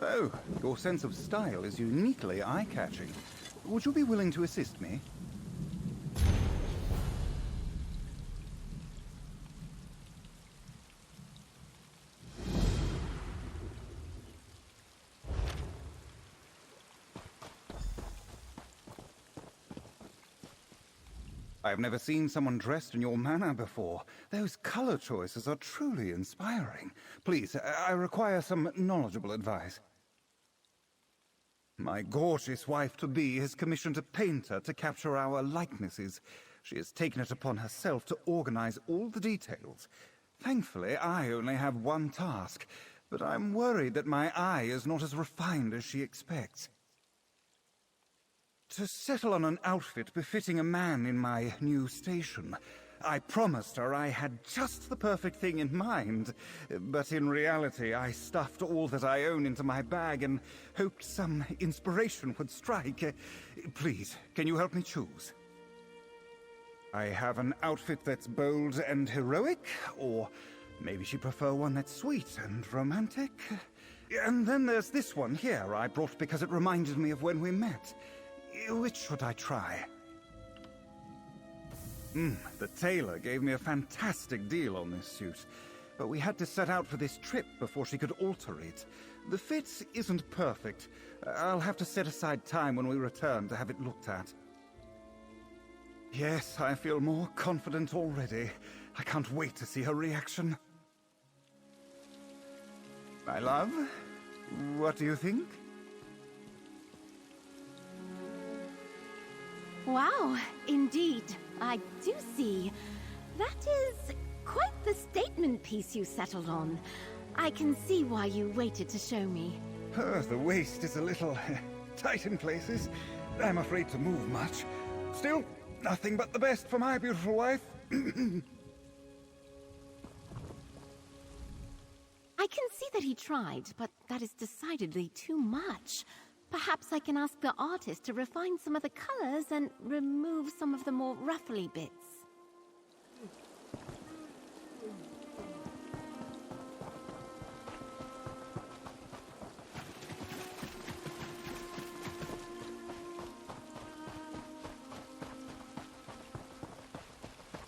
Oh, your sense of style is uniquely eye-catching. Would you be willing to assist me? I've never seen someone dressed in your manner before. Those color choices are truly inspiring. Please, I require some knowledgeable advice. My gorgeous wife-to-be has commissioned a painter to capture our likenesses. She has taken it upon herself to organize all the details. Thankfully, I only have one task, but I'm worried that my eye is not as refined as she expects. To settle on an outfit befitting a man in my new station, I promised her I had just the perfect thing in mind, but in reality I stuffed all that I own into my bag and hoped some inspiration would strike. Please, can you help me choose? I have an outfit that's bold and heroic, or maybe she'd prefer one that's sweet and romantic. And then there's this one here I brought because it reminded me of when we met. Which should I try? The tailor gave me a fantastic deal on this suit, but we had to set out for this trip before she could alter it. The fit isn't perfect. I'll have to set aside time when we return to have it looked at. Yes, I feel more confident already. I can't wait to see her reaction. My love, what do you think? Wow, indeed. I do see. That is quite the statement piece you settled on. I can see why you waited to show me. The waist is a little tight in places. I'm afraid to move much. Still, nothing but the best for my beautiful wife. I can see that he tried, but that is decidedly too much. Perhaps I can ask the artist to refine some of the colors and remove some of the more ruffly bits.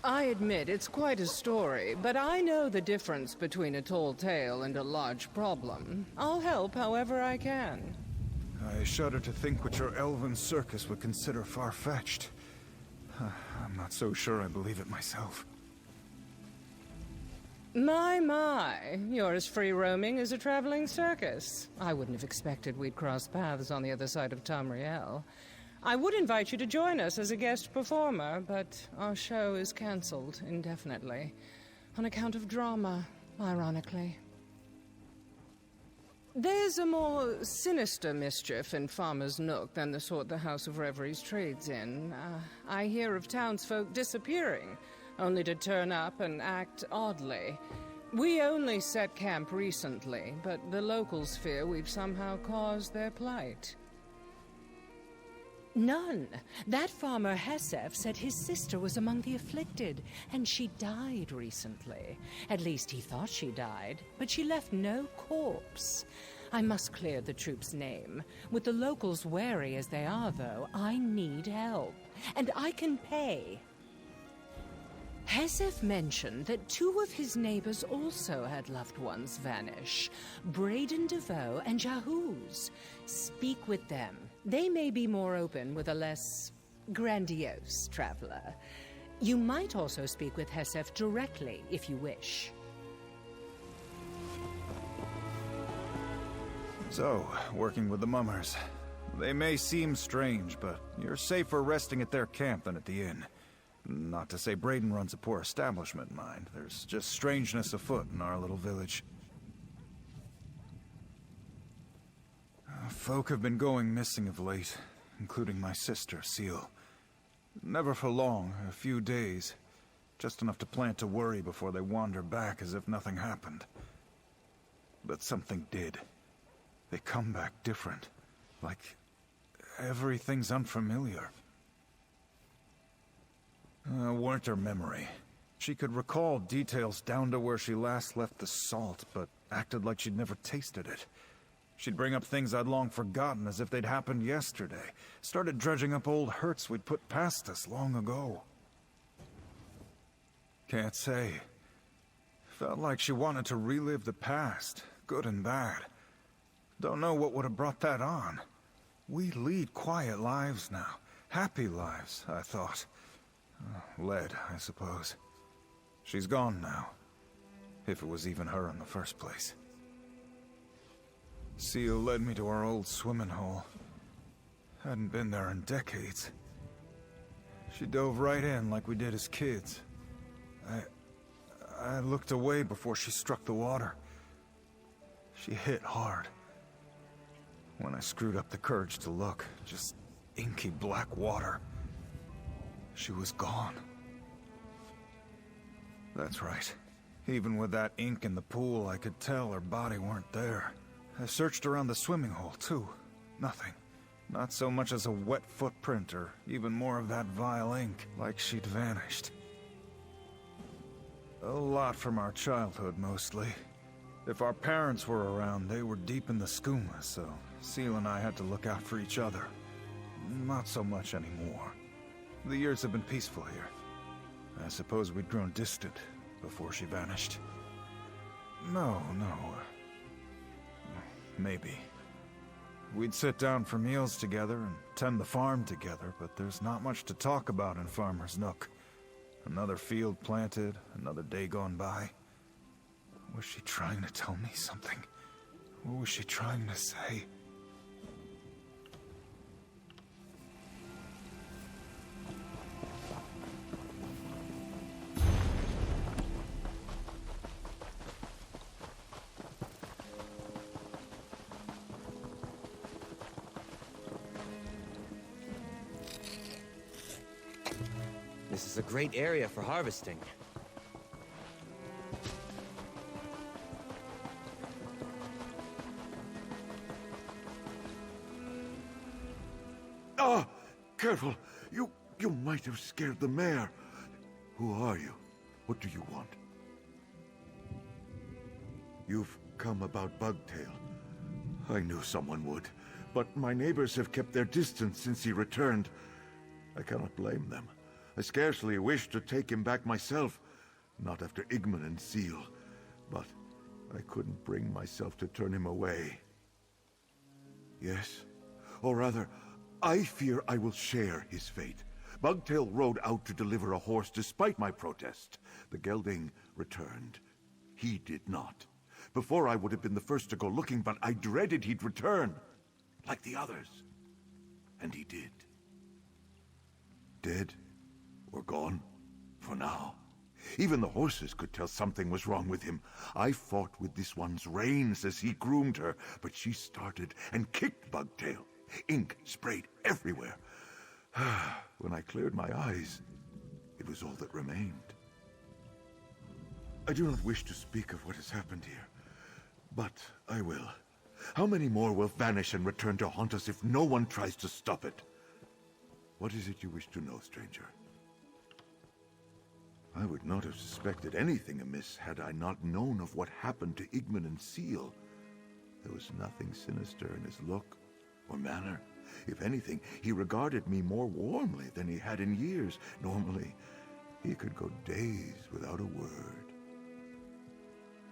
I admit it's quite a story, but I know the difference between a tall tale and a large problem. I'll help however I can. I shudder to think what your elven circus would consider far-fetched. I'm not so sure I believe it myself. My, you're as free-roaming as a traveling circus. I wouldn't have expected we'd cross paths on the other side of Tamriel. I would invite you to join us as a guest performer, but our show is cancelled indefinitely. On account of drama, ironically. There's a more sinister mischief in Farmer's Nook than the sort the House of Reveries trades in. I hear of townsfolk disappearing, only to turn up and act oddly. We only set camp recently, but the locals fear we've somehow caused their plight. None. That farmer Hesef said his sister was among the afflicted, and she died recently. At least he thought she died, but she left no corpse. I must clear the troop's name. With the locals wary as they are, though, I need help, and I can pay. Hesef mentioned that 2 of his neighbors also had loved ones vanish, Braden DeVoe and Jahuz. Speak with them. They may be more open with a less grandiose traveler. You might also speak with Hesef directly, if you wish. So, working with the mummers. They may seem strange, but you're safer resting at their camp than at the inn. Not to say Braden runs a poor establishment, mind. There's just strangeness afoot in our little village. Folk have been going missing of late, including my sister, Seal. Never for long, a few days. Just enough to plant a worry before they wander back as if nothing happened. But something did. They come back different. Like everything's unfamiliar. Weren't her memory. She could recall details down to where she last left the salt, but acted like she'd never tasted it. She'd bring up things I'd long forgotten as if they'd happened yesterday. Started dredging up old hurts we'd put past us long ago. Can't say. Felt like she wanted to relive the past, good and bad. Don't know what would have brought that on. We lead quiet lives now. Happy lives, I thought. Led, I suppose. She's gone now. If it was even her in the first place. Seal led me to our old swimming hole. Hadn't been there in decades. She dove right in like we did as kids. I looked away before she struck the water. She hit hard. When I screwed up the courage to look, just inky black water. She was gone. That's right. Even with that ink in the pool, I could tell her body weren't there. I searched around the swimming hole, too. Nothing. Not so much as a wet footprint, or even more of that vile ink, like she'd vanished. A lot from our childhood, mostly. If our parents were around, they were deep in the skooma, so Seal and I had to look out for each other. Not so much anymore. The years have been peaceful here. I suppose we'd grown distant before she vanished. No. Maybe. We'd sit down for meals together and tend the farm together, but there's not much to talk about in Farmer's Nook. Another field planted, another day gone by. Was she trying to tell me something? What was she trying to say? This is a great area for harvesting. Ah! Careful! You might have scared the mare. Who are you? What do you want? You've come about Bugtail. I knew someone would, but my neighbors have kept their distance since he returned. I cannot blame them. I scarcely wish to take him back myself, not after Igman and Seal, but I couldn't bring myself to turn him away. Yes, or rather, I fear I will share his fate. Bugtail rode out to deliver a horse despite my protest. The gelding returned. He did not. Before I would have been the first to go looking, but I dreaded he'd return, like the others. And he did. Dead? Or gone, for now. Even the horses could tell something was wrong with him. I fought with this one's reins as he groomed her, but she started and kicked Bugtail. Ink sprayed everywhere. When I cleared my eyes, it was all that remained. I do not wish to speak of what has happened here, but I will. How many more will vanish and return to haunt us if no one tries to stop it? What is it you wish to know, stranger? I would not have suspected anything amiss had I not known of what happened to Igman and Seal. There was nothing sinister in his look or manner. If anything, he regarded me more warmly than he had in years. Normally, he could go days without a word.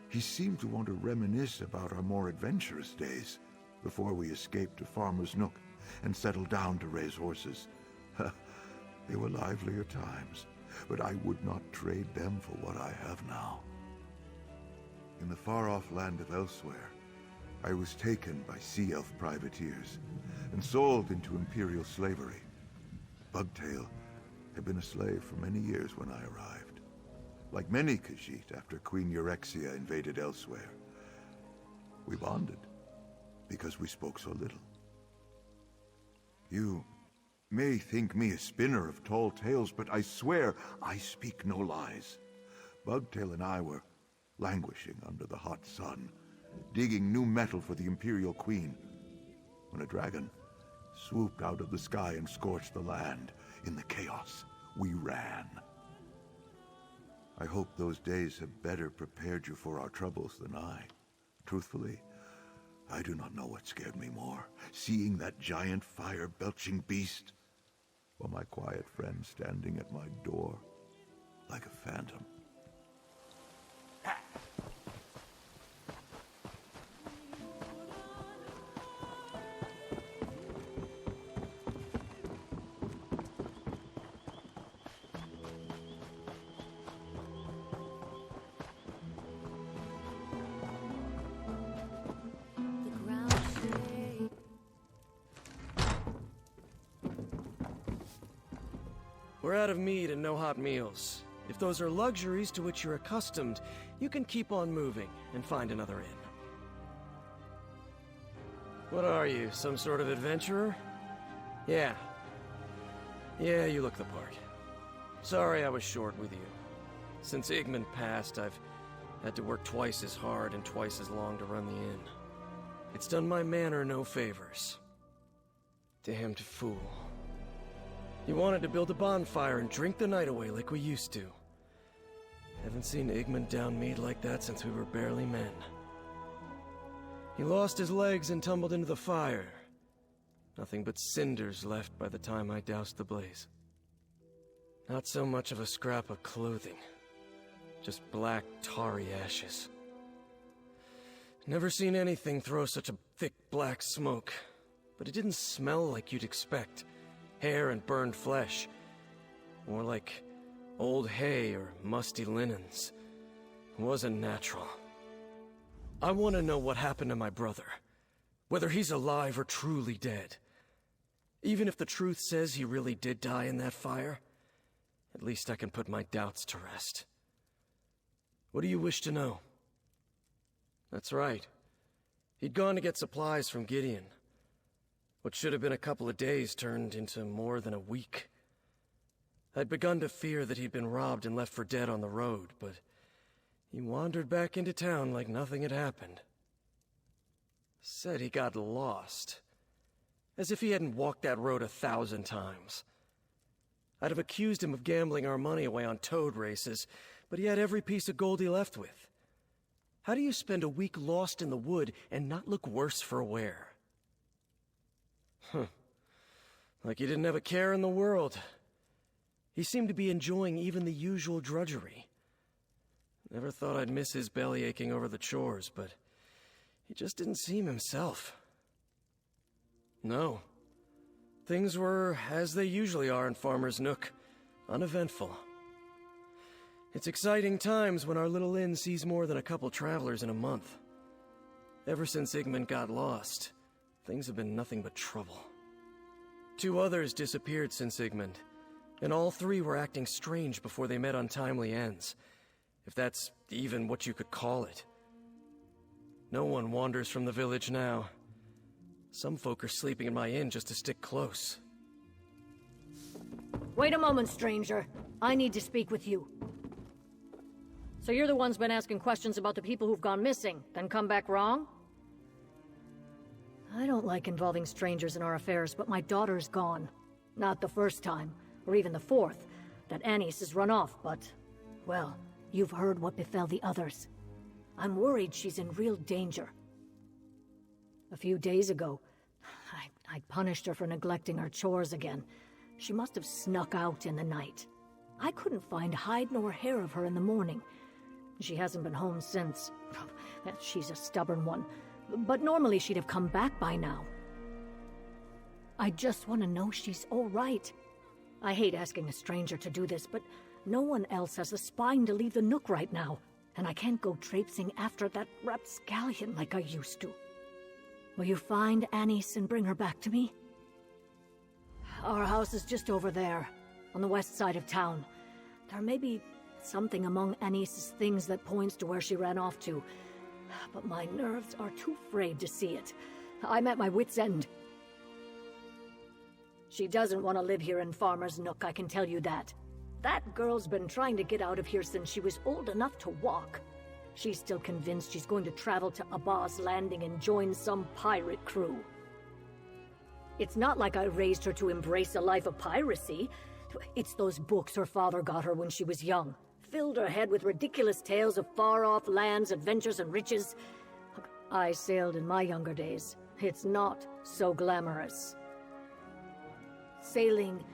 He seemed to want to reminisce about our more adventurous days before we escaped to Farmer's Nook. and settled down to raise horses. They were livelier times, but I would not trade them for what I have now. In the far-off land of Elsewhere, I was taken by Sea Elf privateers and sold into Imperial slavery. Bugtail had been a slave for many years when I arrived. Like many Khajiit after Queen Eurexia invaded Elsewhere, we bonded because we spoke so little. You may think me a spinner of tall tales, but I swear I speak no lies. Bugtail and I were languishing under the hot sun, digging new metal for the Imperial Queen, when a dragon swooped out of the sky and scorched the land. In the chaos, we ran. I hope those days have better prepared you for our troubles than I. Truthfully, I do not know what scared me more, seeing that giant fire-belching beast, or my quiet friend standing at my door like a phantom. We're out of meat and no hot meals. If those are luxuries to which you're accustomed, you can keep on moving and find another inn. What are you, some sort of adventurer? Yeah, you look the part. Sorry I was short with you. Since Igmund passed, I've had to work twice as hard and twice as long to run the inn. It's done my manor no favors. Damned fool. He wanted to build a bonfire and drink the night away like we used to. Haven't seen Igmund down mead like that since we were barely men. He lost his legs and tumbled into the fire. Nothing but cinders left by the time I doused the blaze. Not so much of a scrap of clothing. Just black, tarry ashes. Never seen anything throw such a thick black smoke. But it didn't smell like you'd expect. Hair and burned flesh. More like old hay or musty linens. It wasn't natural. I want to know what happened to my brother. Whether he's alive or truly dead. Even if the truth says he really did die in that fire, at least I can put my doubts to rest. What do you wish to know? That's right. He'd gone to get supplies from Gideon. What should have been a couple of days turned into more than a week. I'd begun to fear that he'd been robbed and left for dead on the road, but he wandered back into town like nothing had happened. Said he got lost. As if he hadn't walked that road 1,000 times. I'd have accused him of gambling our money away on toad races, but he had every piece of gold he left with. How do you spend a week lost in the wood and not look worse for wear? Like he didn't have a care in the world. He seemed to be enjoying even the usual drudgery. Never thought I'd miss his belly aching over the chores, but he just didn't seem himself. No. Things were as they usually are in Farmer's Nook, uneventful. It's exciting times when our little inn sees more than a couple travelers in a month. Ever since Igmund got lost, things have been nothing but trouble. 2 others disappeared since Igmund, and all 3 were acting strange before they met untimely ends, if that's even what you could call it. No one wanders from the village now. Some folk are sleeping in my inn just to stick close. Wait a moment, stranger. I need to speak with you. So you're the one's been asking questions about the people who've gone missing, then come back wrong? I don't like involving strangers in our affairs, but my daughter's gone. Not the first time, or even the 4th, that Annis has run off, but... well, you've heard what befell the others. I'm worried she's in real danger. A few days ago, I punished her for neglecting her chores again. She must have snuck out in the night. I couldn't find hide nor hair of her in the morning. She hasn't been home since. She's a stubborn one. But normally she'd have come back by now. I just want to know she's all right. I hate asking a stranger to do this, but no one else has the spine to leave the Nook right now, and I can't go traipsing after that rapscallion like I used to. Will you find Anise and bring her back to me? Our house is just over there, on the west side of town. There may be something among Anise's things that points to where she ran off to, but my nerves are too frayed to see it. I'm at my wit's end. She doesn't want to live here in Farmer's Nook, I can tell you that. That girl's been trying to get out of here since she was old enough to walk. She's still convinced she's going to travel to Abba's Landing and join some pirate crew. It's not like I raised her to embrace a life of piracy. It's those books her father got her when she was young. Filled her head with ridiculous tales of far-off lands, adventures, and riches. I sailed in my younger days. It's not so glamorous. Sailing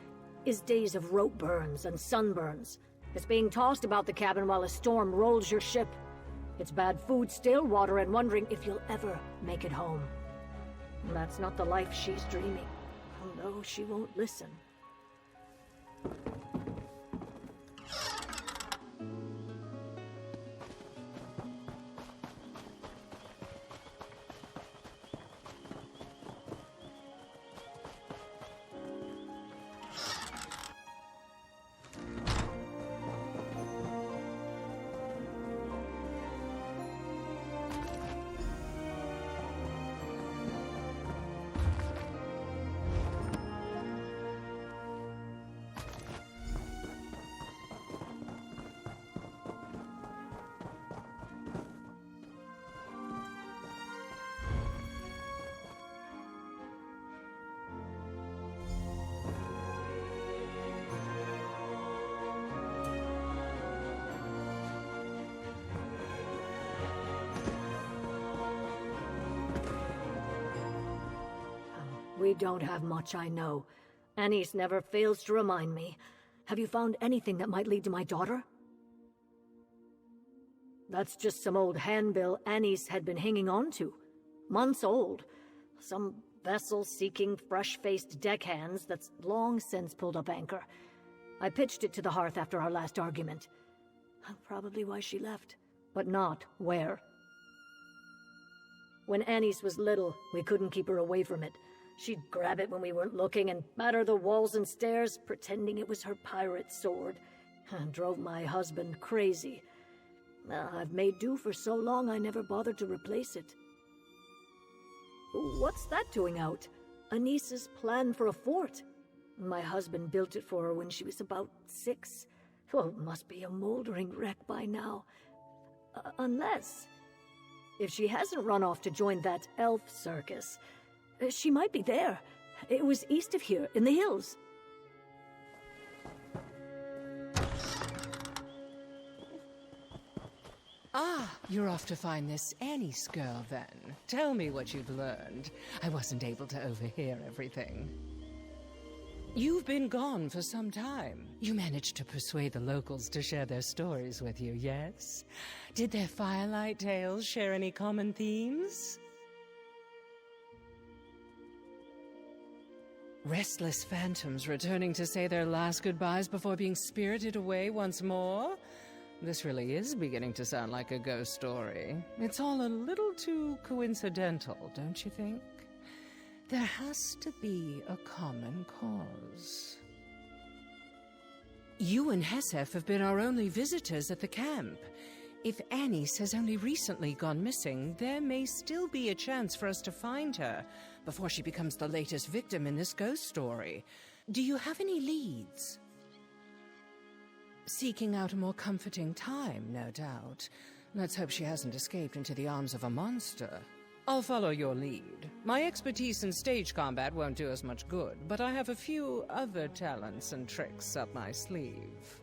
is days of rope burns and sunburns. It's being tossed about the cabin while a storm rolls your ship. It's bad food, stale water, and wondering if you'll ever make it home. That's not the life she's dreaming. Oh no, she won't listen. We don't have much, I know. Anise never fails to remind me. Have you found anything that might lead to my daughter? That's just some old handbill Anise had been hanging on to. Months old. Some vessel seeking fresh-faced deckhands that's long since pulled up anchor. I pitched it to the hearth after our last argument. Probably why she left, but not where. When Anise was little, we couldn't keep her away from it. She'd grab it when we weren't looking and batter the walls and stairs, pretending it was her pirate sword. Drove my husband crazy. I've made do for so long I never bothered to replace it. What's that doing out? Anise's plan for a fort. My husband built it for her when she was about 6. Oh, it must be a moldering wreck by now. Unless... if she hasn't run off to join that elf circus... she might be there. It was east of here, in the hills. Ah, you're off to find this Anise girl, then. Tell me what you've learned. I wasn't able to overhear everything. You've been gone for some time. You managed to persuade the locals to share their stories with you, yes? Did their firelight tales share any common themes? Restless phantoms returning to say their last goodbyes before being spirited away once more? This really is beginning to sound like a ghost story. It's all a little too coincidental, don't you think? There has to be a common cause. You and Hesef have been our only visitors at the camp. If Anise has only recently gone missing, there may still be a chance for us to find her before she becomes the latest victim in this ghost story. Do you have any leads? Seeking out a more comforting time, no doubt. Let's hope she hasn't escaped into the arms of a monster. I'll follow your lead. My expertise in stage combat won't do us much good, but I have a few other talents and tricks up my sleeve.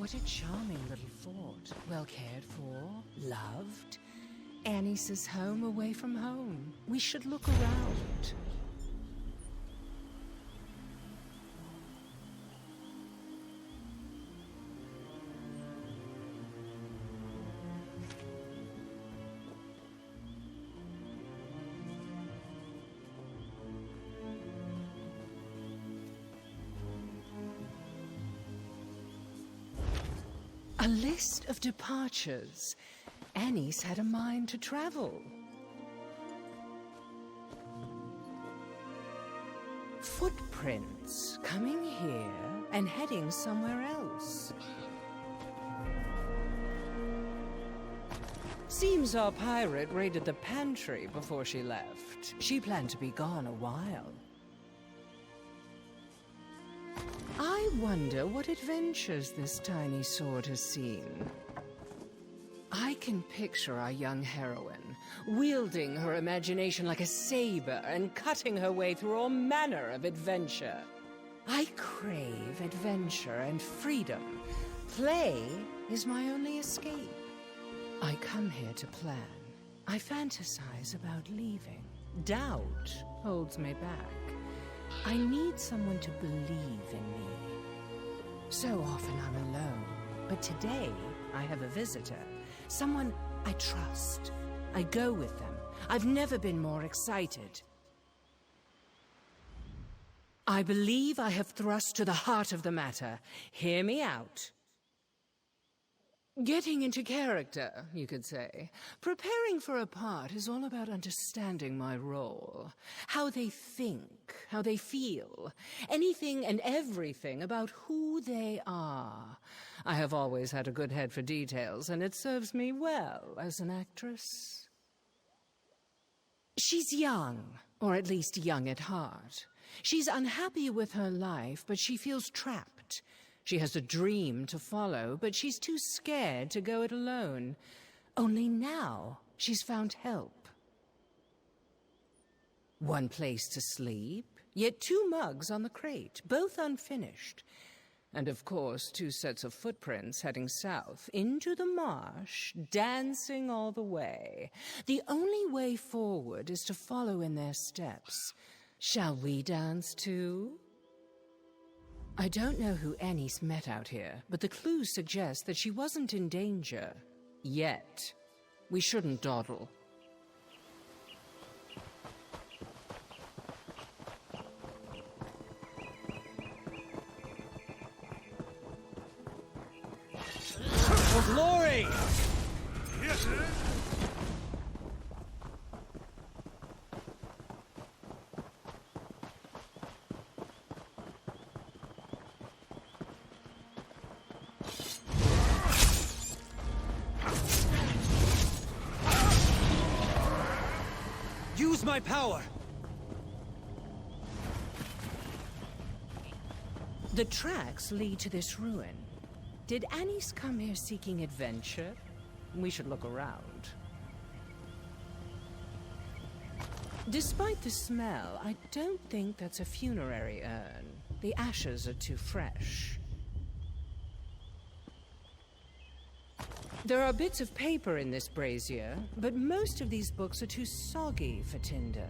What a charming little fort. Well cared for, loved. Annie's home away from home. We should look around. A list of departures. Annie's had a mind to travel. Footprints coming here and heading somewhere else. Seems our pirate raided the pantry before she left. She planned to be gone a while. I wonder what adventures this tiny sword has seen. I can picture our young heroine, wielding her imagination like a saber and cutting her way through all manner of adventure. I crave adventure and freedom. Play is my only escape. I come here to plan. I fantasize about leaving. Doubt holds me back. I need someone to believe in me. So often I'm alone, but today I have a visitor. Someone I trust. I go with them. I've never been more excited. I believe I have thrust to the heart of the matter. Hear me out. Getting into character, you could say. Preparing for a part is all about understanding my role. How they think, how they feel. Anything and everything about who they are. I have always had a good head for details, and it serves me well as an actress. She's young, or at least young at heart. She's unhappy with her life, but she feels trapped. She has a dream to follow, but she's too scared to go it alone. Only now she's found help. One place to sleep, yet 2 mugs on the crate, both unfinished. And of course, 2 sets of footprints heading south, into the marsh, dancing all the way. The only way forward is to follow in their steps. Shall we dance too? I don't know who Annie's met out here, but the clues suggest that she wasn't in danger. Yet. We shouldn't dawdle. For glory! Yes, sir. Use my power! The tracks lead to this ruin. Did Annie's come here seeking adventure? We should look around. Despite the smell, I don't think that's a funerary urn. The ashes are too fresh. There are bits of paper in this brazier, but most of these books are too soggy for tinder.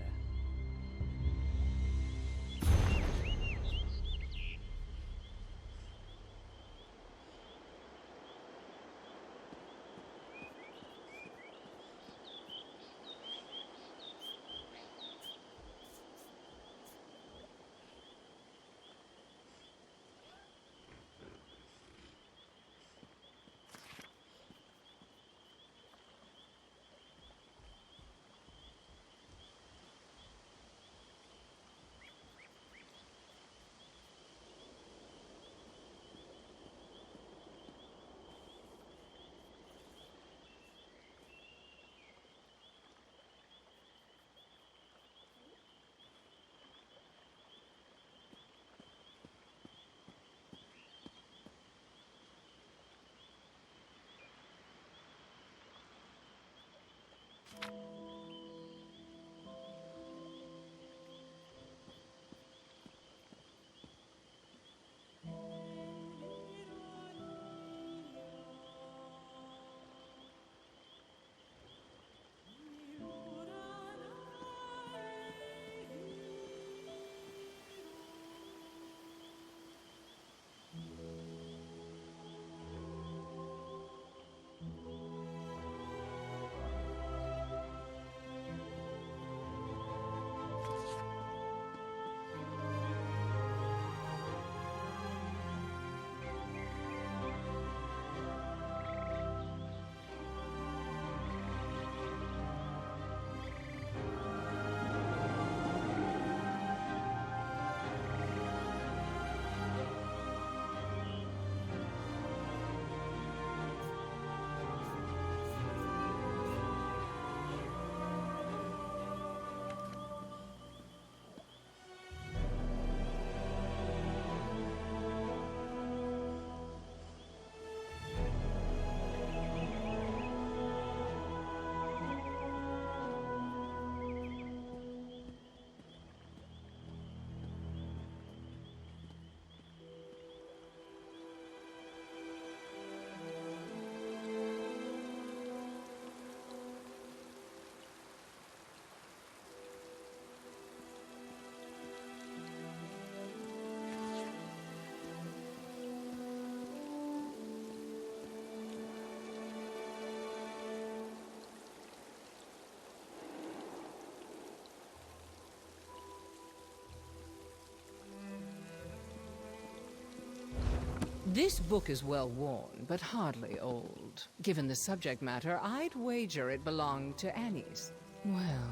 This book is well worn, but hardly old. Given the subject matter, I'd wager it belonged to Annie's. Well,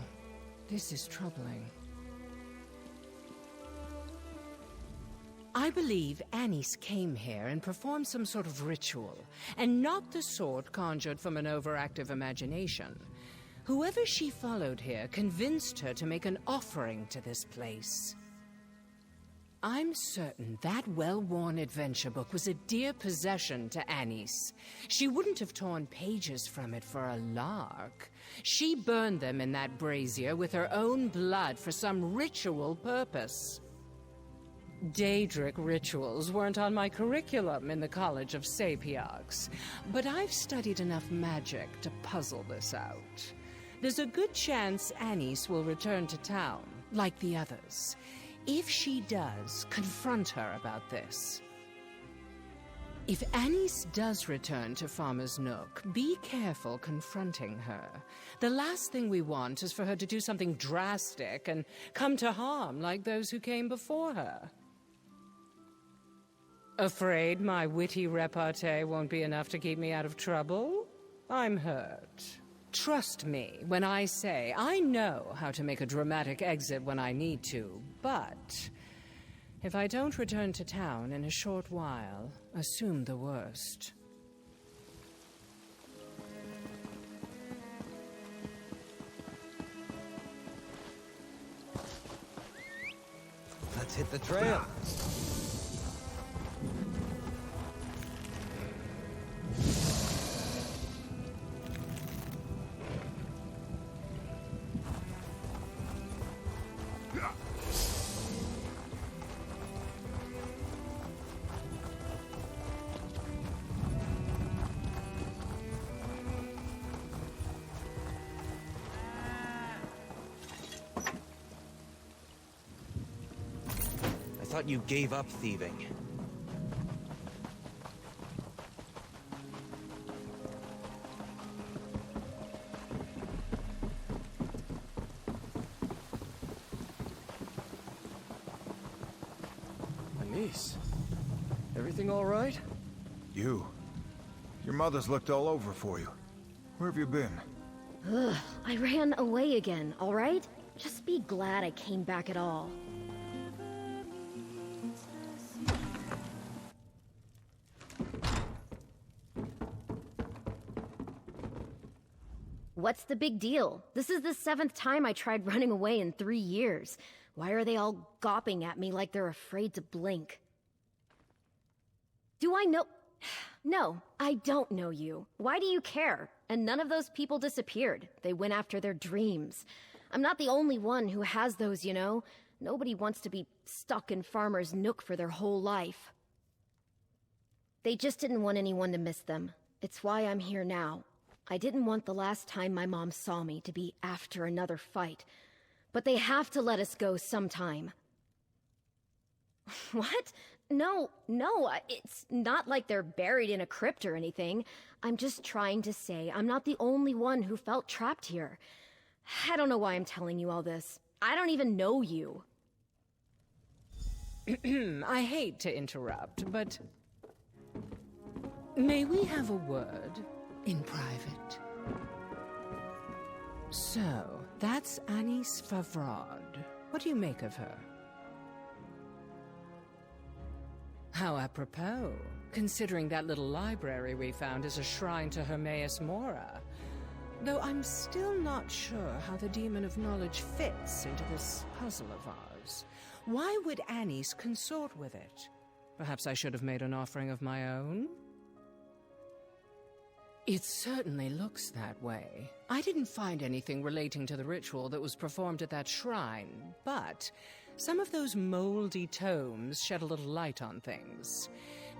this is troubling. I believe Anise came here and performed some sort of ritual, and not the sort conjured from an overactive imagination. Whoever she followed here convinced her to make an offering to this place. I'm certain that well-worn adventure book was a dear possession to Anise. She wouldn't have torn pages from it for a lark. She burned them in that brazier with her own blood for some ritual purpose. Daedric rituals weren't on my curriculum in the College of Sapiarchs, but I've studied enough magic to puzzle this out. There's a good chance Anise will return to town, like the others. If she does, confront her about this. If Anise does return to Farmer's Nook, be careful confronting her. The last thing we want is for her to do something drastic and come to harm like those who came before her. Afraid my witty repartee won't be enough to keep me out of trouble? I'm hurt. Trust me when I say I know how to make a dramatic exit when I need to, but if I don't return to town in a short while, assume the worst. Let's hit the trail. I thought you gave up thieving. Anise, everything all right? You. Your mother's looked all over for you. Where have you been? Ugh, I ran away again, all right? Just be glad I came back at all. What's the big deal? This is the 7th time I tried running away in 3 years. Why are they all gawping at me like they're afraid to blink? Do I know... No, I don't know you. Why do you care? And none of those people disappeared. They went after their dreams. I'm not the only one who has those, you know. Nobody wants to be stuck in Farmer's Nook for their whole life. They just didn't want anyone to miss them. It's why I'm here now. I didn't want the last time my mom saw me to be after another fight. But they have to let us go sometime. What? No, it's not like they're buried in a crypt or anything. I'm just trying to say I'm not the only one who felt trapped here. I don't know why I'm telling you all this. I don't even know you. I hate to interrupt, but... may we have a word in private? So, that's Anise Favrard. What do you make of her? How apropos, considering that little library we found is a shrine to Hermaeus Mora. Though I'm still not sure how the Demon of Knowledge fits into this puzzle of ours. Why would Anise consort with it? Perhaps I should have made an offering of my own? It certainly looks that way. I didn't find anything relating to the ritual that was performed at that shrine, but some of those moldy tomes shed a little light on things.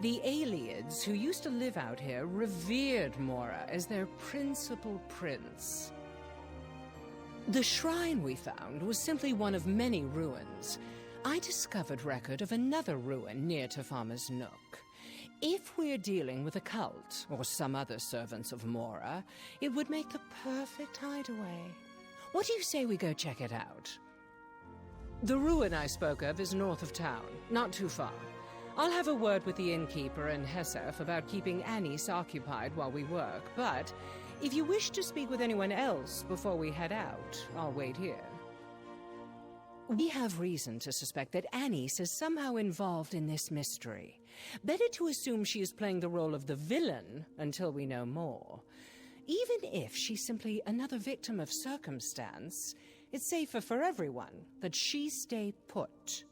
The Aelids who used to live out here revered Mora as their principal prince. The shrine we found was simply one of many ruins. I discovered record of another ruin near to Farmer's Nook. If we're dealing with a cult, or some other servants of Mora, it would make the perfect hideaway. What do you say we go check it out? The ruin I spoke of is north of town, not too far. I'll have a word with the innkeeper and Hesef about keeping Anis occupied while we work, but if you wish to speak with anyone else before we head out, I'll wait here. We have reason to suspect that Anis is somehow involved in this mystery. Better to assume she is playing the role of the villain until we know more. Even if she's simply another victim of circumstance, it's safer for everyone that she stay put.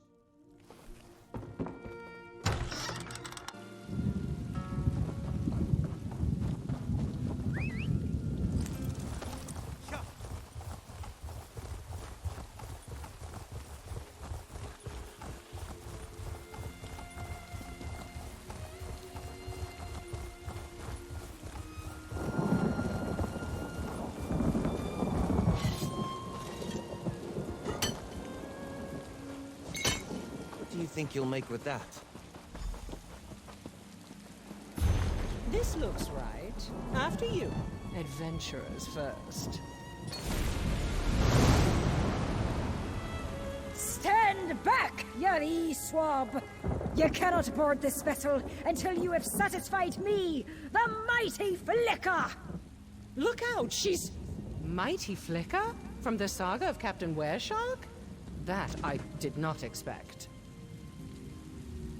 Think you'll make with that? This looks right. After you. Adventurers first. Stand back, you swab! You cannot board this vessel until you have satisfied me, the mighty Flicker! Look out, she's... Mighty Flicker? From the saga of Captain Wereshark? That I did not expect.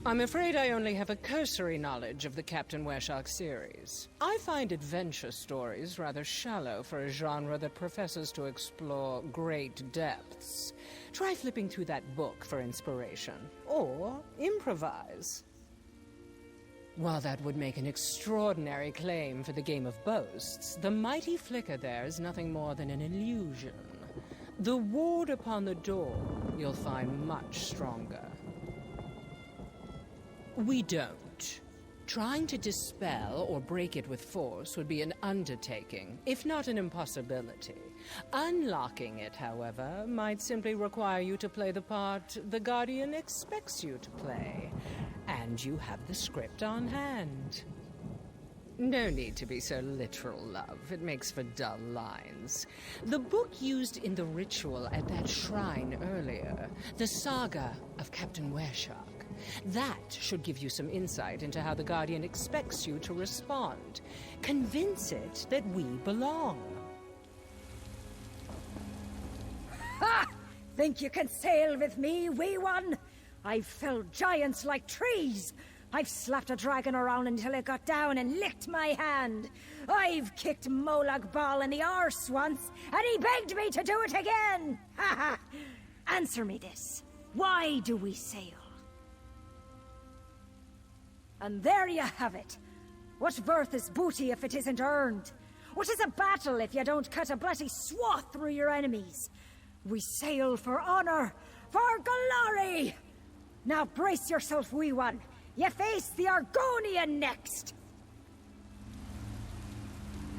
I'm afraid I only have a cursory knowledge of the Captain Wereshark series. I find adventure stories rather shallow for a genre that professes to explore great depths. Try flipping through that book for inspiration, or improvise. While that would make an extraordinary claim for the game of boasts, the mighty flicker there is nothing more than an illusion. The ward upon the door you'll find much stronger. We don't. Trying to dispel or break it with force would be an undertaking, if not an impossibility. Unlocking it, however, might simply require you to play the part the Guardian expects you to play. And you have the script on hand. No need to be so literal, love. It makes for dull lines. The book used in the ritual at that shrine earlier, the saga of Captain Wereshark. That should give you some insight into how the Guardian expects you to respond. Convince it that we belong. Ha! Think you can sail with me, wee one? I've felled giants like trees. I've slapped a dragon around until it got down and licked my hand. I've kicked Molag Bal in the arse once, and he begged me to do it again. Ha ha! Answer me this. Why do we sail? And there you have it. What worth is booty if it isn't earned? What is a battle if you don't cut a bloody swath through your enemies? We sail for honor, for glory! Now brace yourself, wee one. You face the Argonian next!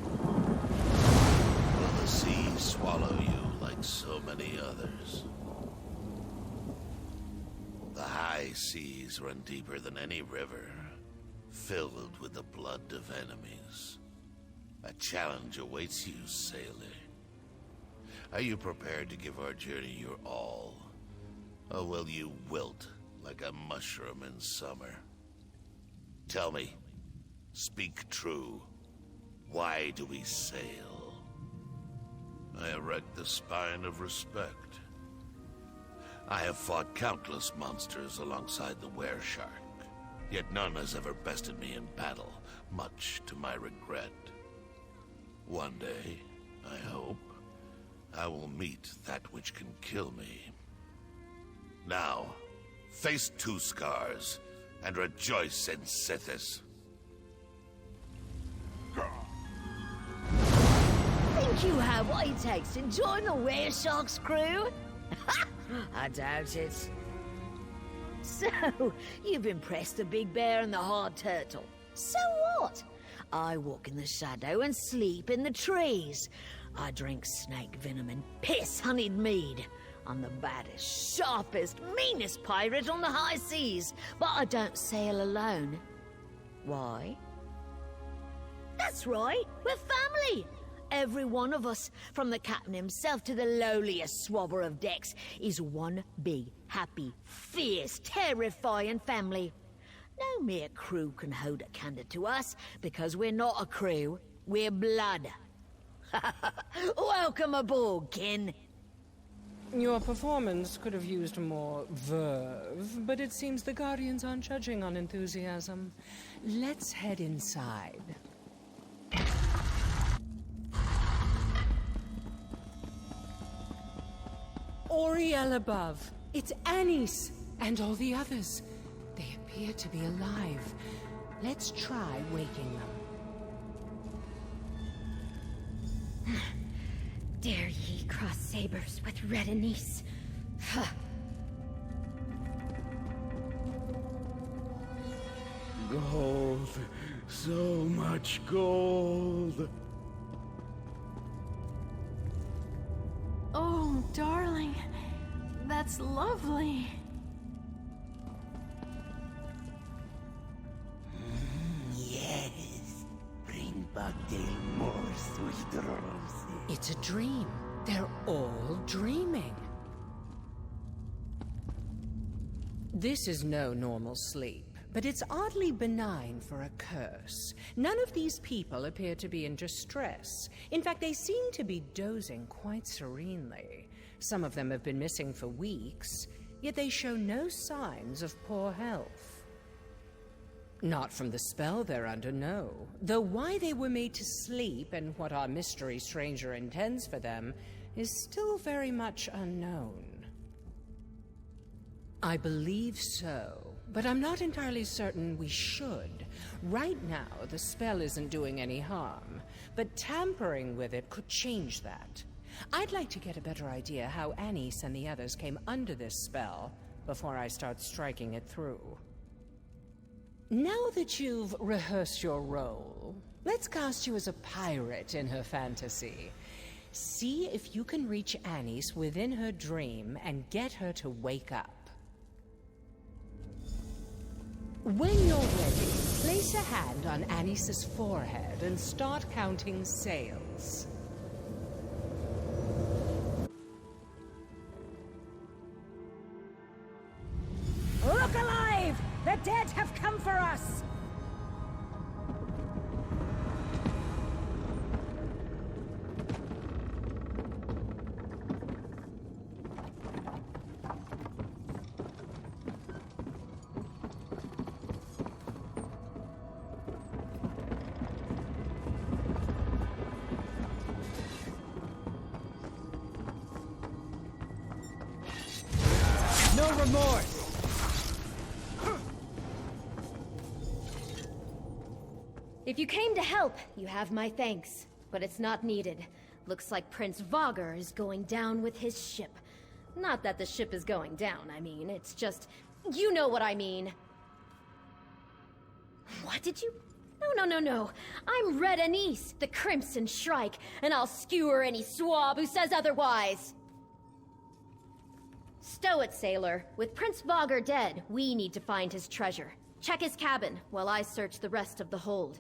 Will the sea swallow you like so many others? The high seas run deeper than any river, filled with the blood of enemies. A challenge awaits you, sailor. Are you prepared to give our journey your all? Or will you wilt like a mushroom in summer? Tell me, speak true. Why do we sail? I erect the spine of respect. I have fought countless monsters alongside the Wereshark, yet none has ever bested me in battle, much to my regret. One day, I hope, I will meet that which can kill me. Now, face two scars, and rejoice in Sithis. Think you have what it takes to join the Wereshark's crew? I doubt it. So, you've impressed the big bear and the hard turtle. So what? I walk in the shadow and sleep in the trees. I drink snake venom and piss-honeyed mead. I'm the baddest, sharpest, meanest pirate on the high seas, but I don't sail alone. Why? That's right, we're family! Every one of us, from the captain himself to the lowliest swabber of decks, is one big, happy, fierce, terrifying family. No mere crew can hold a candle to us, because we're not a crew, we're blood. Welcome aboard, kin. Your performance could have used more verve, but it seems the Guardians aren't judging on enthusiasm. Let's head inside. Oriel above. It's Anise and all the others. They appear to be alive. Let's try waking them. Dare ye cross sabers with Red Anise? Gold. So much gold. Oh, darling. That's lovely. Yes. Bring Bugdale more sweet roses. It's a dream. They're all dreaming. This is no normal sleep, but it's oddly benign for a curse. None of these people appear to be in distress. In fact, they seem to be dozing quite serenely. Some of them have been missing for weeks, yet they show no signs of poor health. Not from the spell they're under, no. Though why they were made to sleep and what our mystery stranger intends for them is still very much unknown. I believe so, but I'm not entirely certain we should. Right now, the spell isn't doing any harm, but tampering with it could change that. I'd like to get a better idea how Anise and the others came under this spell before I start striking it through. Now that you've rehearsed your role, let's cast you as a pirate in her fantasy. See if you can reach Anise within her dream and get her to wake up. When you're ready, place a hand on Anise's forehead and start counting sails. Look alive! The dead have come for us! No remorse! If you came to help, you have my thanks. But it's not needed. Looks like Prince Vogger is going down with his ship. Not that the ship is going down, I mean. It's just... You know what I mean. What did you... No. I'm Red Anise, the Crimson Shrike, and I'll skewer any swab who says otherwise. Stow it, sailor. With Prince Vogger dead, we need to find his treasure. Check his cabin, while I search the rest of the hold.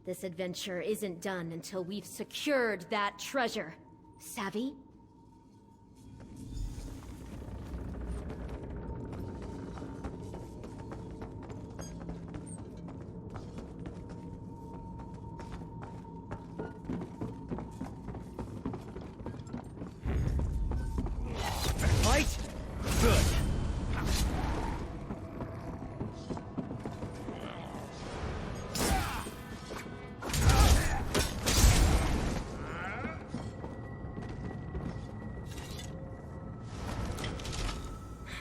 This adventure isn't done until we've secured that treasure. Savvy? Fight? Good.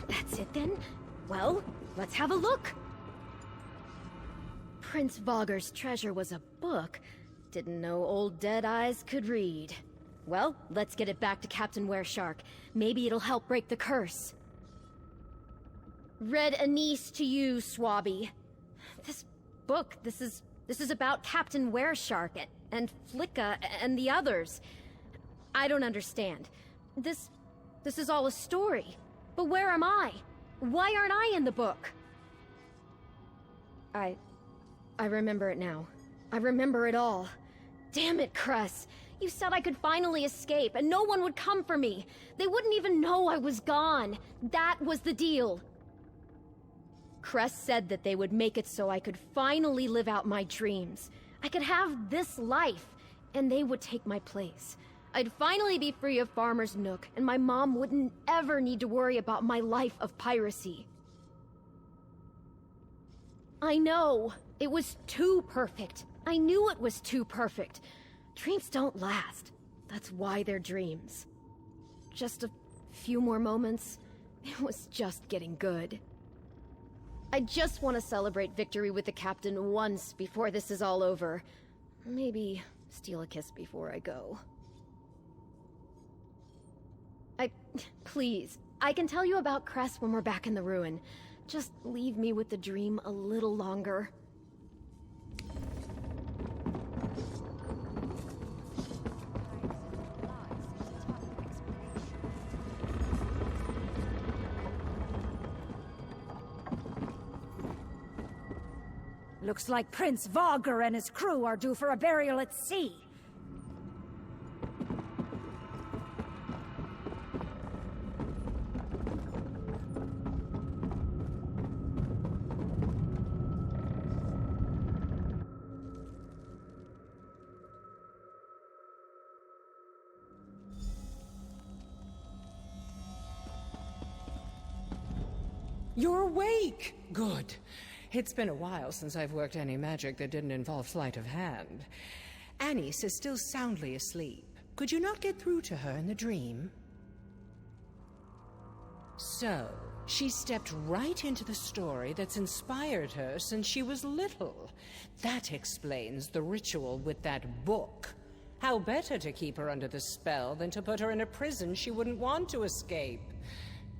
That's it then? Well, let's have a look. Prince Vogger's treasure was a book. Didn't know old Deadeyes could read. Well, let's get it back to Captain Wereshark. Maybe it'll help break the curse. Red Anise to you, Swabby. This book, this is about Captain Wereshark and Flicka and the others. I don't understand. This is all a story. But where am I? Why aren't I in the book? I remember it now. I remember it all. Damn it, Cress. You said I could finally escape, and no one would come for me. They wouldn't even know I was gone. That was the deal. Crest said that they would make it so I could finally live out my dreams. I could have this life, and they would take my place. I'd finally be free of Farmer's Nook, and my mom wouldn't ever need to worry about my life of piracy. I know. It was too perfect. I knew it was too perfect. Dreams don't last. That's why they're dreams. Just a few more moments. It was just getting good. I just want to celebrate victory with the captain once before this is all over. Maybe steal a kiss before I go. Please, I can tell you about Crest when we're back in the ruin. Just leave me with the dream a little longer. Looks like Prince Vogger and his crew are due for a burial at sea. You're awake! Good. It's been a while since I've worked any magic that didn't involve sleight of hand. Anise is still soundly asleep. Could you not get through to her in the dream? So, she stepped right into the story that's inspired her since she was little. That explains the ritual with that book. How better to keep her under the spell than to put her in a prison she wouldn't want to escape?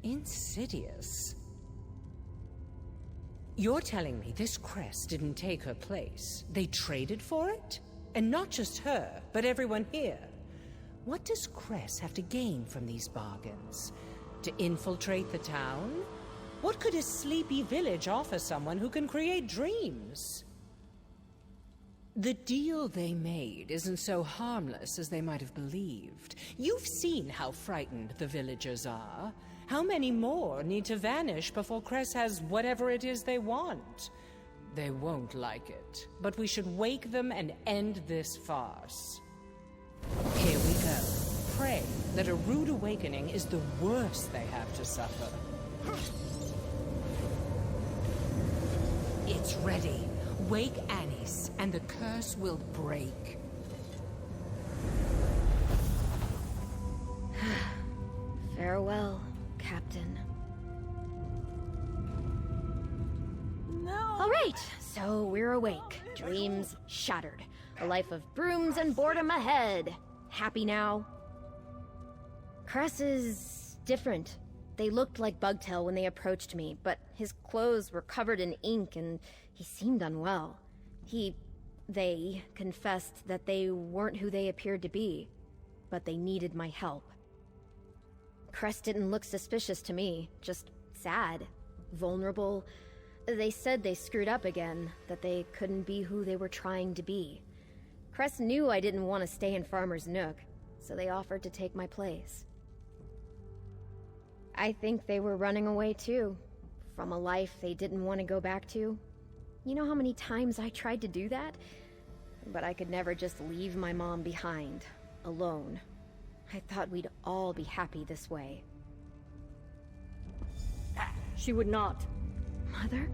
Insidious. You're telling me this Crest didn't take her place? They traded for it? And not just her, but everyone here. What does Crest have to gain from these bargains? To infiltrate the town? What could a sleepy village offer someone who can create dreams? The deal they made isn't so harmless as they might have believed. You've seen how frightened the villagers are. How many more need to vanish before Crest has whatever it is they want? They won't like it, but we should wake them and end this farce. Here we go. Pray that a rude awakening is the worst they have to suffer. It's ready. Wake Anise, and the curse will break. Farewell, Captain. No! All right, so we're awake. Dreams shattered. A life of brooms and boredom ahead. Happy now? Cress is different. They looked like Bugtail when they approached me, but his clothes were covered in ink and he seemed unwell. They confessed that they weren't who they appeared to be, but they needed my help. Crest didn't look suspicious to me, just sad, vulnerable. They said they screwed up again, that they couldn't be who they were trying to be. Crest knew I didn't want to stay in Farmer's Nook, so they offered to take my place. I think they were running away too, from a life they didn't want to go back to. You know how many times I tried to do that? But I could never just leave my mom behind, alone. I thought we'd all be happy this way. She would not. Mother?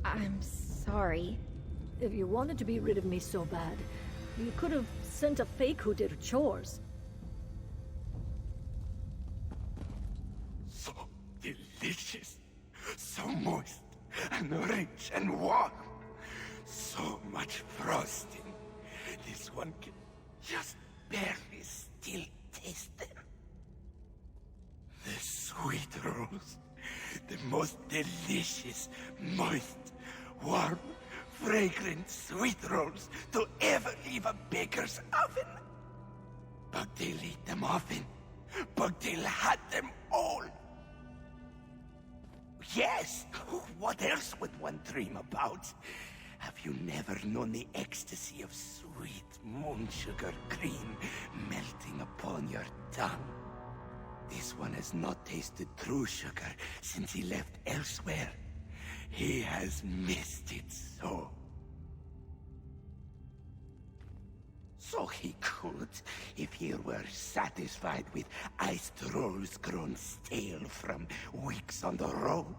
I'm sorry. If you wanted to be rid of me so bad, you could have sent a fake who did her chores. So delicious, so moist, and rich and warm. So much frosting. This one can just barely still taste them. The sweet rolls. The most delicious, moist, warm, fragrant sweet rolls to ever leave a baker's oven. Bugtail ate them often. Bugtail had them all. Yes, what else would one dream about? Have you never known the ecstasy of sweet moon sugar cream melting upon your tongue? This one has not tasted true sugar since he left elsewhere. He has missed it so. So he could, if he were satisfied with iced rolls grown stale from weeks on the road.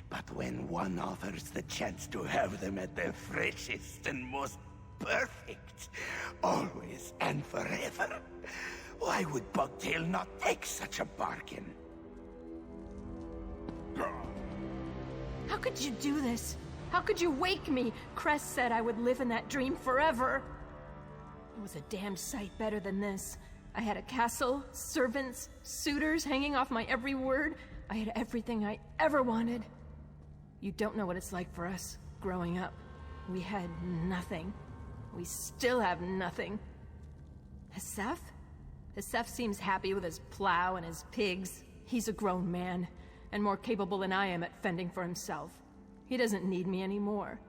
But when one offers the chance to have them at their freshest and most perfect, always and forever, why would Bugtail not take such a bargain? How could you do this? How could you wake me? Crest said I would live in that dream forever. It was a damn sight better than this. I had a castle, servants, suitors hanging off my every word. I had everything I ever wanted. You don't know what it's like for us, growing up. We had nothing. We still have nothing. Hesef? Hesef seems happy with his plow and his pigs. He's a grown man, and more capable than I am at fending for himself. He doesn't need me anymore.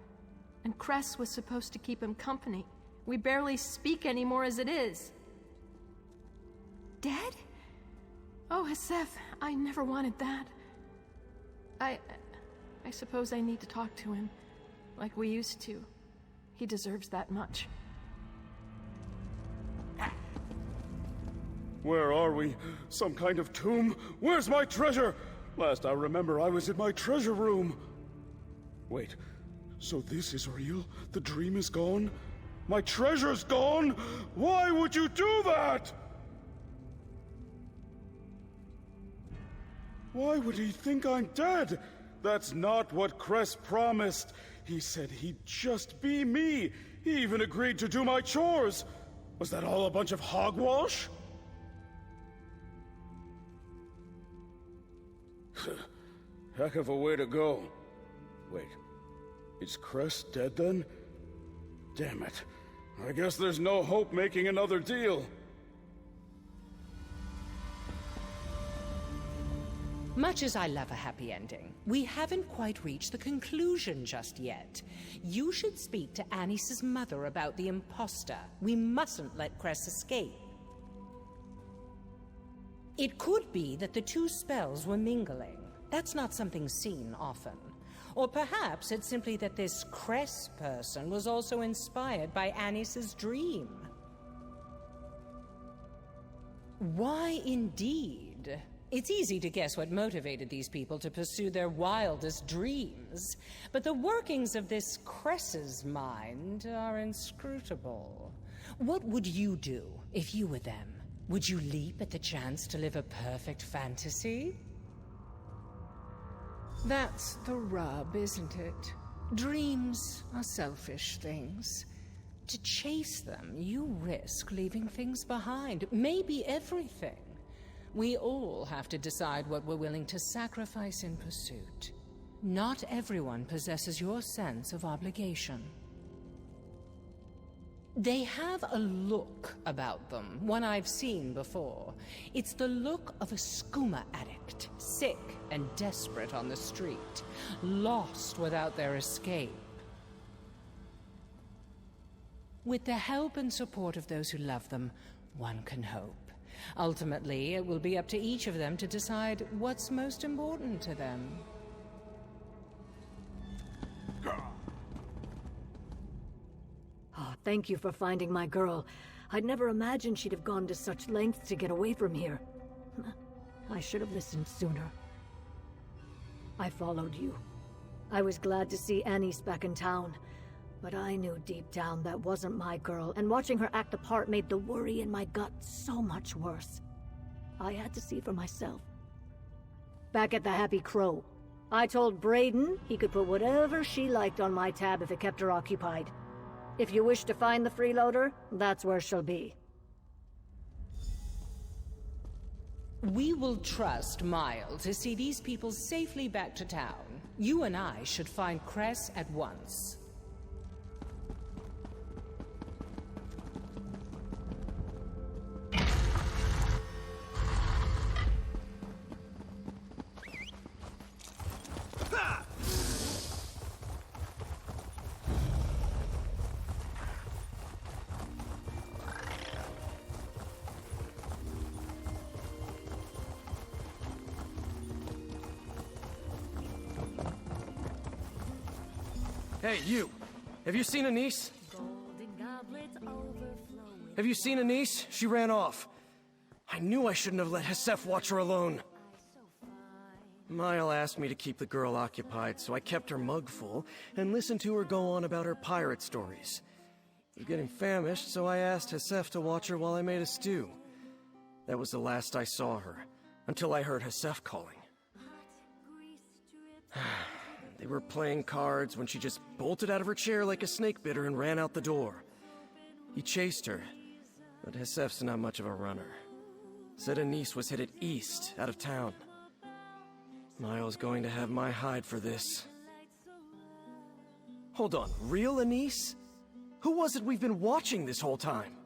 And Cress was supposed to keep him company. We barely speak anymore as it is. Dead? Oh, Hesef, I never wanted that. I suppose I need to talk to him, like we used to. He deserves that much. Where are we? Some kind of tomb? Where's my treasure? Last I remember, I was in my treasure room. Wait, so this is real? The dream is gone? My treasure's gone? Why would you do that? Why would he think I'm dead? That's not what Cress promised. He said he'd just be me. He even agreed to do my chores. Was that all a bunch of hogwash? Heck of a way to go. Wait, is Cress dead then? Damn it. I guess there's no hope making another deal. Much as I love a happy ending, we haven't quite reached the conclusion just yet. You should speak to Anis's mother about the imposter. We mustn't let Cress escape. It could be that the two spells were mingling. That's not something seen often. Or perhaps it's simply that this Cress person was also inspired by Anis's dream. Why indeed? It's easy to guess what motivated these people to pursue their wildest dreams, but the workings of this Cress's mind are inscrutable. What would you do if you were them? Would you leap at the chance to live a perfect fantasy? That's the rub, isn't it? Dreams are selfish things. To chase them, you risk leaving things behind, maybe everything. We all have to decide what we're willing to sacrifice in pursuit. Not everyone possesses your sense of obligation. They have a look about them, one I've seen before. It's the look of a skooma addict, sick and desperate on the street, lost without their escape. With the help and support of those who love them, one can hope. Ultimately, it will be up to each of them to decide what's most important to them. Oh, thank you for finding my girl. I'd never imagined she'd have gone to such lengths to get away from here. I should have listened sooner. I followed you. I was glad to see Anis back in town. But I knew deep down that wasn't my girl, and watching her act a part made the worry in my gut so much worse. I had to see for myself. Back at the Happy Crow, I told Brayden he could put whatever she liked on my tab if it kept her occupied. If you wish to find the freeloader, that's where she'll be. We will trust Mile to see these people safely back to town. You and I should find Cress at once. Hey, you! Have you seen Anise? Have you seen Anise? She ran off. I knew I shouldn't have let Hesef watch her alone. Mile asked me to keep the girl occupied, so I kept her mug full and listened to her go on about her pirate stories. I was getting famished, so I asked Hesef to watch her while I made a stew. That was the last I saw her, until I heard Hesef calling. They were playing cards when she just bolted out of her chair like a snake biter and ran out the door. He chased her, but Hesef's not much of a runner. Said Anise was headed east, out of town. Miles going to have my hide for this. Hold on, real Anise? Who was it we've been watching this whole time?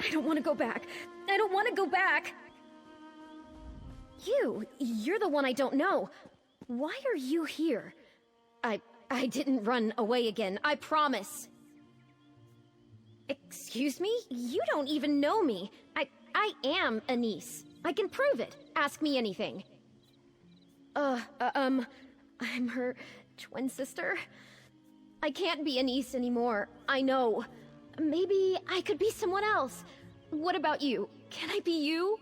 I don't want to go back. I don't want to go back! You're the one I don't know. Why are you here? I didn't run away again, I promise. Excuse me? You don't even know me. I am Anise. I can prove it. Ask me anything. I'm her twin sister. I can't be Anise anymore, I know. Maybe I could be someone else. What about you? Can I be you?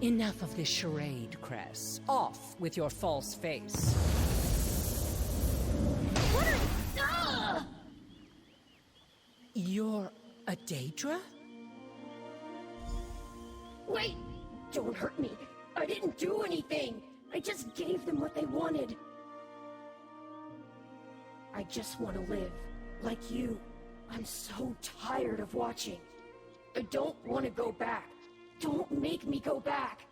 Enough of this charade, Cress. Off with your false face. What are... You're a Daedra? Wait! Don't hurt me. I didn't do anything. I just gave them what they wanted. I just want to live, like you. I'm so tired of watching. I don't want to go back. Don't make me go back.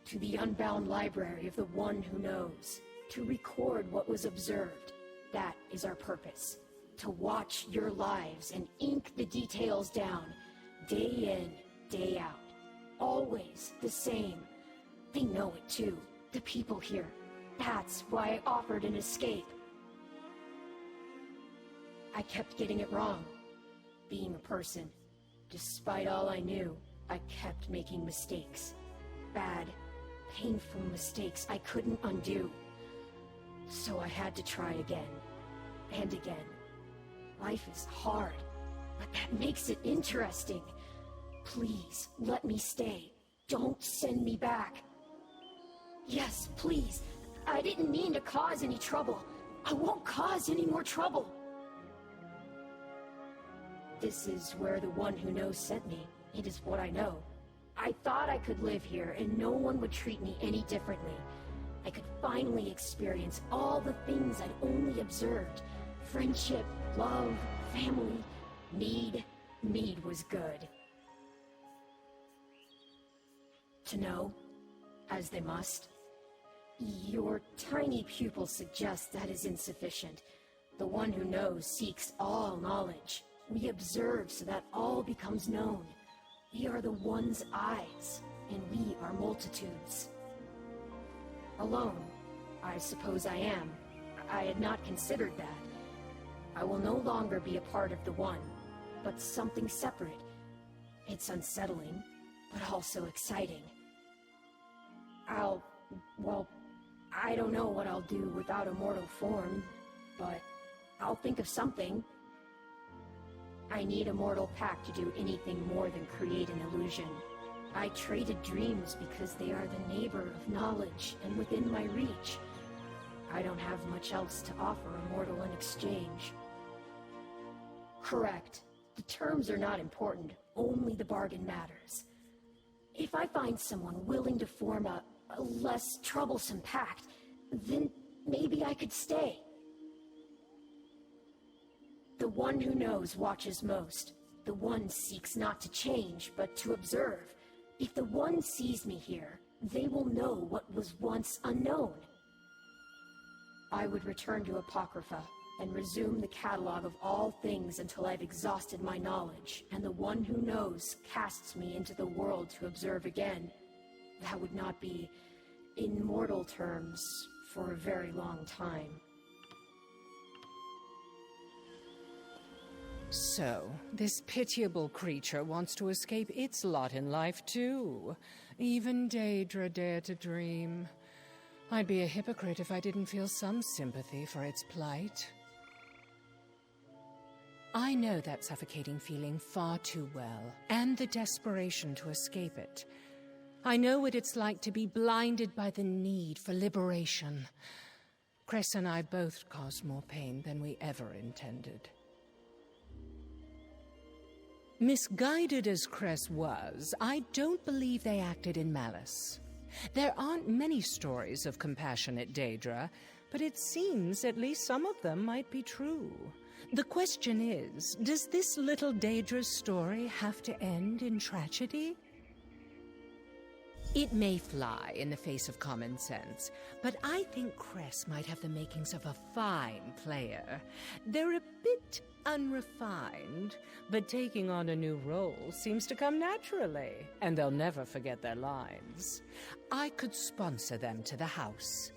To the unbound library of the one who knows. To record what was observed. That is our purpose. To watch your lives and ink the details down. Day in, day out. Always the same. They know it too, the people here. That's why I offered an escape. I kept getting it wrong. Being a person. Despite all I knew, I kept making mistakes. Bad, painful mistakes I couldn't undo. So I had to try again. And again. Life is hard, but that makes it interesting. Please, let me stay. Don't send me back. Yes, please. I didn't mean to cause any trouble. I won't cause any more trouble. This is where the one who knows sent me. It is what I know. I thought I could live here and no one would treat me any differently. I could finally experience all the things I'd only observed. Friendship, love, family, mead. Mead was good. To know, as they must. Your tiny pupil suggests that is insufficient. The one who knows seeks all knowledge. We observe so that all becomes known. We are the one's eyes, and we are multitudes. Alone, I suppose I am. I had not considered that. I will no longer be a part of the one, but something separate. It's unsettling, but also exciting. Well, I don't know what I'll do without a mortal form, but I'll think of something. I need a mortal pack to do anything more than create an illusion. I traded dreams because they are the neighbor of knowledge and within my reach. I don't have much else to offer a mortal in exchange. Correct. The terms are not important, only the bargain matters. If I find someone willing to form a less troublesome pact, then maybe I could stay. The one who knows watches most. The One seeks not to change, but to observe. If the One sees me here, they will know what was once unknown. I would return to Apocrypha and resume the catalog of all things until I've exhausted my knowledge, and the One who knows casts me into the world to observe again. That would not be, in mortal terms, for a very long time. So, this pitiable creature wants to escape its lot in life, too. Even Daedra dared to dream. I'd be a hypocrite if I didn't feel some sympathy for its plight. I know that suffocating feeling far too well, and the desperation to escape it. I know what it's like to be blinded by the need for liberation. Cress and I both caused more pain than we ever intended. Misguided as Cress was, I don't believe they acted in malice. There aren't many stories of compassionate Daedra, but it seems at least some of them might be true. The question is, does this little Daedra's story have to end in tragedy? It may fly in the face of common sense, but I think Cress might have the makings of a fine player. They're a bit unrefined, but taking on a new role seems to come naturally, and they'll never forget their lines. I could sponsor them to the house.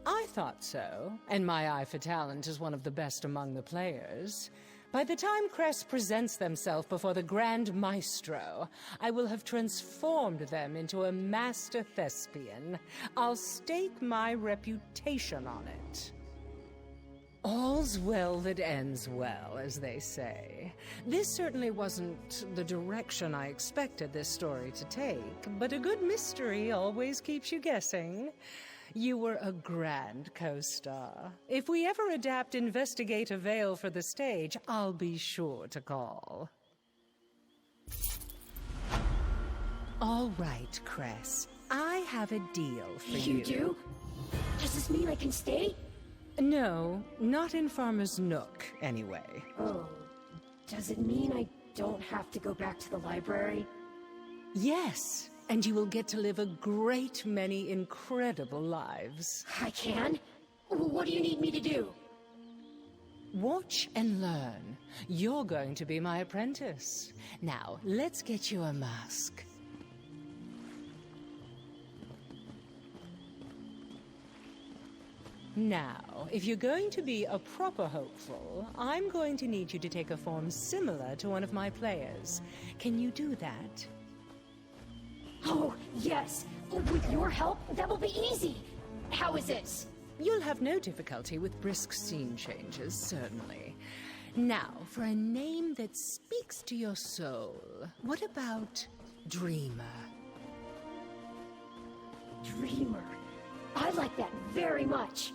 I thought so, and my eye for talent is one of the best among the players. By the time Cress presents themselves before the Grand Maestro, I will have transformed them into a master thespian. I'll stake my reputation on it. All's well that ends well, as they say. This certainly wasn't the direction I expected this story to take, but a good mystery always keeps you guessing. You were a grand co-star. If we ever adapt Investigator Vale for the stage, I'll be sure to call. All right, Cress. I have a deal for you. You do? Does this mean I can stay? No, not in Farmer's Nook, anyway. Oh. Does it mean I don't have to go back to the library? Yes. And you will get to live a great many incredible lives. I can? What do you need me to do? Watch and learn. You're going to be my apprentice. Now, let's get you a mask. Now, if you're going to be a proper hopeful, I'm going to need you to take a form similar to one of my players. Can you do that? Oh, yes. With your help, that will be easy. How is this? You'll have no difficulty with brisk scene changes, certainly. Now, for a name that speaks to your soul, what about Dreamer? Dreamer. I like that very much.